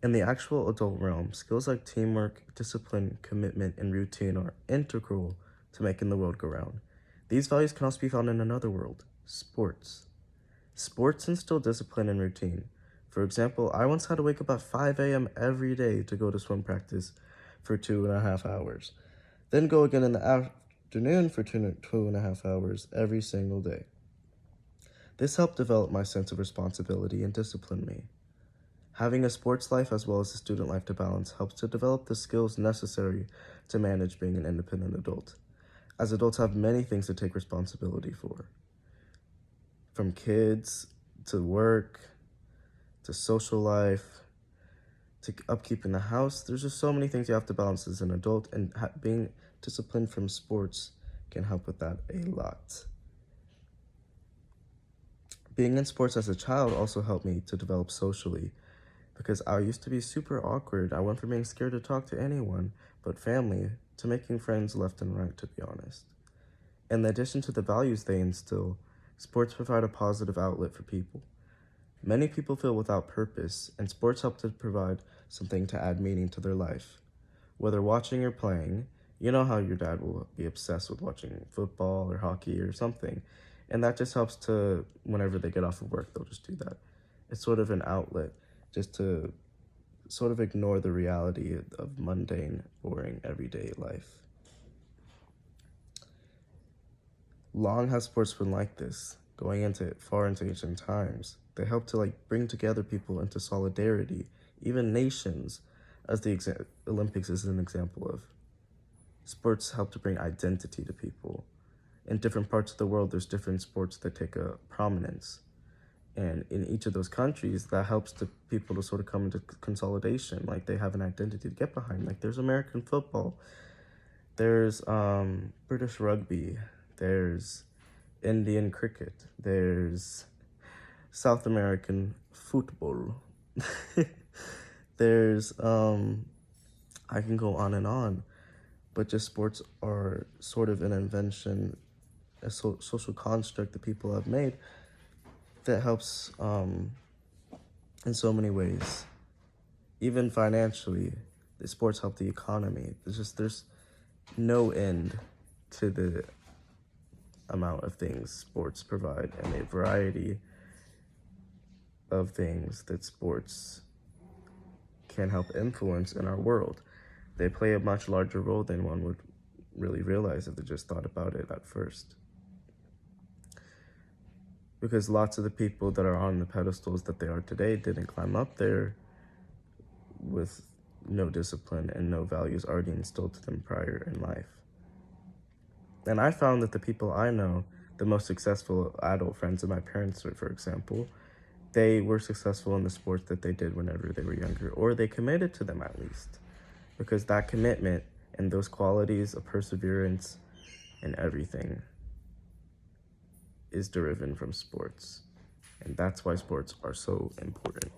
In the actual adult realm, skills like teamwork, discipline, commitment, and routine are integral to making the world go round. These values can also be found in another world, sports. Sports instill discipline and routine. For example, I once had to wake up at 5 a.m. every day to go to swim practice for 2.5 hours, then go again in the afternoon for 2.5 hours every single day. This helped develop my sense of responsibility and discipline me. Having a sports life as well as a student life to balance helps to develop the skills necessary to manage being an independent adult, as adults have many things to take responsibility for. From kids, to work, to social life, to upkeep in the house, there's just so many things you have to balance as an adult, and being disciplined from sports can help with that a lot. Being in sports as a child also helped me to develop socially, because I used to be super awkward. I went from being scared to talk to anyone but family to making friends left and right, to be honest. In addition to the values they instill, sports provide a positive outlet for people. Many people feel without purpose, and sports help to provide something to add meaning to their life. Whether watching or playing, you know how your dad will be obsessed with watching football or hockey or something, and that just helps to, whenever they get off of work, they'll just do that. It's sort of an outlet just to sort of ignore the reality of mundane, boring, everyday life. Long has sports been like this, going into far into ancient times. They help to bring together people into solidarity, even nations, as the Olympics is an example of. Sports help to bring identity to people. In different parts of the world, there's different sports that take a prominence. And in each of those countries, that helps the people to sort of come into consolidation. Like, they have an identity to get behind. Like, there's American football, there's British rugby, there's Indian cricket, there's South American football. There's, I can go on and on, but just sports are sort of an invention, a social construct that people have made that helps in so many ways. Even financially, the sports help the economy. There's no end to the amount of things sports provide, and a variety of things that sports can help influence in our world. They play a much larger role than one would really realize if they just thought about it at first. Because lots of the people that are on the pedestals that they are today didn't climb up there with no discipline and no values already instilled to them prior in life. And I found that the people I know, the most successful adult friends of my parents, for example, they were successful in the sports that they did whenever they were younger, or they committed to them at least. Because that commitment and those qualities of perseverance and everything is derived from sports. And that's why sports are so important.